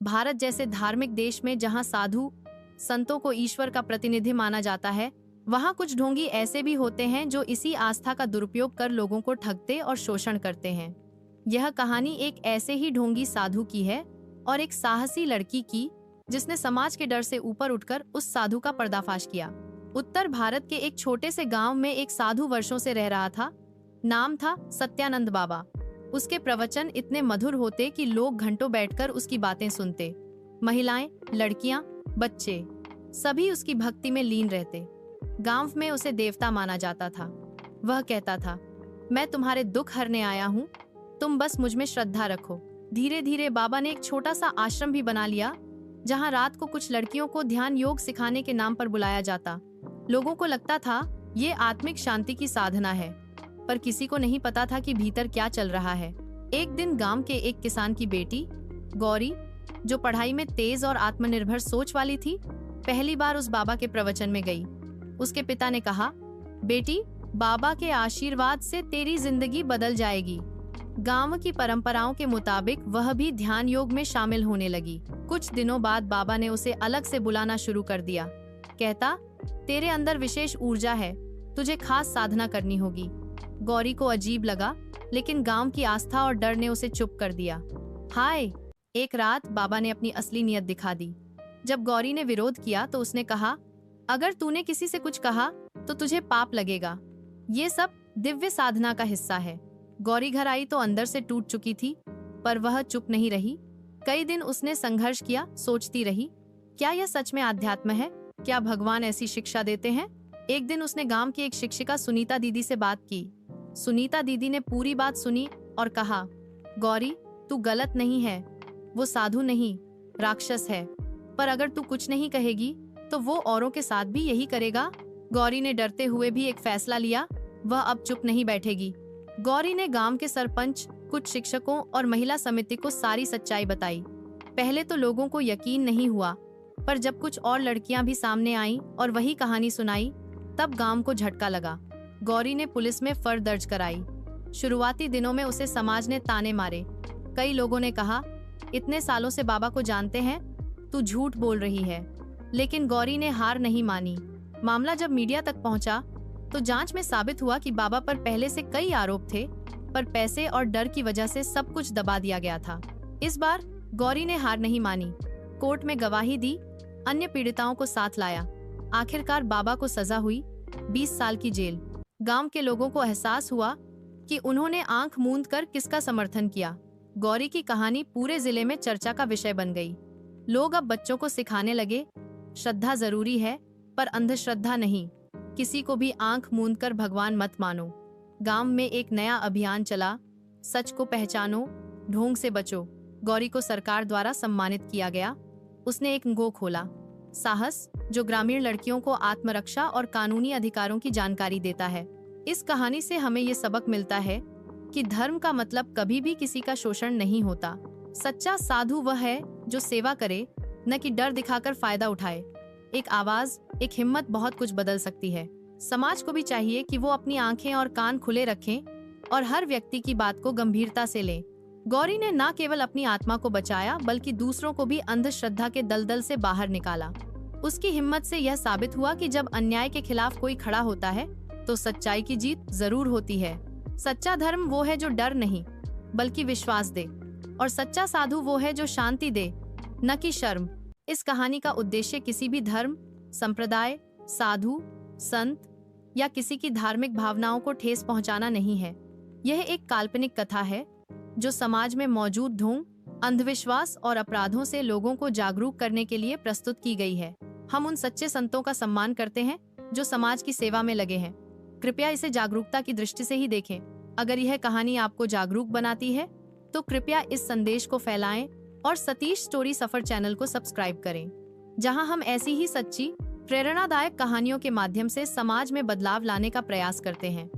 भारत जैसे धार्मिक देश में जहां साधु संतों को ईश्वर का प्रतिनिधि माना जाता है, वहां कुछ ढोंगी ऐसे भी होते हैं जो इसी आस्था का दुरुपयोग कर लोगों को ठगते और शोषण करते हैं। यह कहानी एक ऐसे ही ढोंगी साधु की है और एक साहसी लड़की की, जिसने समाज के डर से ऊपर उठकर उस साधु का पर्दाफाश किया। उत्तर भारत के एक छोटे से गांव में एक साधु वर्षों से रह रहा था। नाम था सत्यानंद बाबा। उसके प्रवचन इतने मधुर होते कि लोग घंटों बैठकर उसकी बातें सुनते। महिलाएं, लड़कियां, बच्चे सभी उसकी भक्ति में लीन रहते। गांव में उसे देवता माना जाता था। वह कहता था, मैं तुम्हारे दुख हरने आया हूँ, तुम बस मुझ में श्रद्धा रखो। धीरे धीरे बाबा ने एक छोटा सा आश्रम भी बना लिया, जहाँ रात को कुछ लड़कियों को ध्यान योग सिखाने के नाम पर बुलाया जाता। लोगों को लगता था ये आत्मिक शांति की साधना है, पर किसी को नहीं पता था कि भीतर क्या चल रहा है। एक दिन गांव के एक किसान की बेटी गौरी, जो पढ़ाई में तेज और आत्मनिर्भर सोच वाली थी, पहली बार उस बाबा के प्रवचन में गई। उसके पिता ने कहा, बेटी, बाबा के आशीर्वाद से तेरी जिंदगी बदल जाएगी। गांव की परंपराओं के मुताबिक वह भी ध्यान योग में शामिल होने लगी। कुछ दिनों बाद बाबा ने उसे अलग से बुलाना शुरू कर दिया। कहता, तेरे अंदर विशेष ऊर्जा है, तुझे खास साधना करनी होगी। गौरी को अजीब लगा, लेकिन गांव की आस्था और डर ने उसे चुप कर दिया। हाय, एक रात बाबा ने अपनी असली नीयत दिखा दी। जब गौरी ने विरोध किया तो उसने कहा, अगर तूने किसी से कुछ कहा तो तुझे पाप लगेगा। ये सब दिव्य साधना का हिस्सा है। गौरी घर आई तो अंदर से टूट चुकी थी, पर वह चुप नहीं रही। कई दिन उसने संघर्ष किया, सोचती रही, क्या यह सच में आध्यात्म है? क्या भगवान ऐसी शिक्षा देते हैं? एक दिन उसने गांव की एक शिक्षिका सुनीता दीदी से बात की। सुनीता दीदी ने पूरी बात सुनी और कहा, गौरी, तू गलत नहीं है, वो साधु नहीं, राक्षस है। पर अगर तू कुछ नहीं कहेगी तो वो औरों के साथ भी यही करेगा। गौरी ने डरते हुए भी एक फैसला लिया, वह अब चुप नहीं बैठेगी। गौरी ने गांव के सरपंच, कुछ शिक्षकों और महिला समिति को सारी सच्चाई बताई। पहले तो लोगों को यकीन नहीं हुआ, पर जब कुछ और लड़कियां भी सामने आईं और वही कहानी सुनाई, तब गांव को झटका लगा। गौरी ने पुलिस में फर्द दर्ज कराई। शुरुआती दिनों में उसे समाज ने ताने मारे। कई लोगों ने कहा, इतने सालों से बाबा को जानते हैं, तू झूठ बोल रही है। लेकिन गौरी ने हार नहीं मानी। मामला जब मीडिया तक पहुंचा तो जांच में साबित हुआ कि बाबा पर पहले से कई आरोप थे, पर पैसे और डर की वजह से सब कुछ दबा दिया गया था। इस बार गौरी ने हार नहीं मानी। कोर्ट में गवाही दी, अन्य पीड़िताओं को साथ लाया। आखिरकार बाबा को सजा हुई, 20 साल की जेल। गांव के लोगों को एहसास हुआ कि उन्होंने आंख मूंद कर किसका समर्थन किया। गौरी की कहानी पूरे जिले में चर्चा का विषय बन गई। लोग अब बच्चों को सिखाने लगे, श्रद्धा जरूरी है, पर अंधश्रद्धा नहीं। किसी को भी आंख मूंद कर भगवान मत मानो। गांव में एक नया अभियान चला, सच को पहचानो, ढोंग से बचो। गौरी को सरकार द्वारा सम्मानित किया गया। उसने एक गो खोला, साहस, जो ग्रामीण लड़कियों को आत्मरक्षा और कानूनी अधिकारों की जानकारी देता है। इस कहानी से हमें ये सबक मिलता है कि धर्म का मतलब कभी भी किसी का शोषण नहीं होता। सच्चा साधु वह है जो सेवा करे, न कि डर दिखाकर फायदा उठाए। एक आवाज, एक हिम्मत बहुत कुछ बदल सकती है। समाज को भी चाहिए कि वो अपनी आंखें और कान खुले रखें और हर व्यक्ति की बात को गंभीरता से लें। गौरी ने न केवल अपनी आत्मा को बचाया, बल्कि दूसरों को भी अंधश्रद्धा के दलदल से बाहर निकाला। उसकी हिम्मत से यह साबित हुआ कि जब अन्याय के खिलाफ कोई खड़ा होता है तो सच्चाई की जीत जरूर होती है। सच्चा धर्म वो है जो डर नहीं, बल्कि विश्वास दे, और सच्चा साधु वो है जो शांति दे, न कि शर्म। इस कहानी का उद्देश्य किसी भी धर्म, संप्रदाय, साधु, संत या किसी की धार्मिक भावनाओं को ठेस पहुंचाना नहीं है। यह एक काल्पनिक कथा है जो समाज में मौजूद ढोंग, अंधविश्वास और अपराधों से लोगों को जागरूक करने के लिए प्रस्तुत की गई है। हम उन सच्चे संतों का सम्मान करते हैं जो समाज की सेवा में लगे हैं। कृपया इसे जागरूकता की दृष्टि से ही देखें। अगर यह कहानी आपको जागरूक बनाती है तो कृपया इस संदेश को फैलाएं और सतीश स्टोरी सफर चैनल को सब्सक्राइब करें, जहां हम ऐसी ही सच्ची, प्रेरणादायक कहानियों के माध्यम से समाज में बदलाव लाने का प्रयास करते हैं।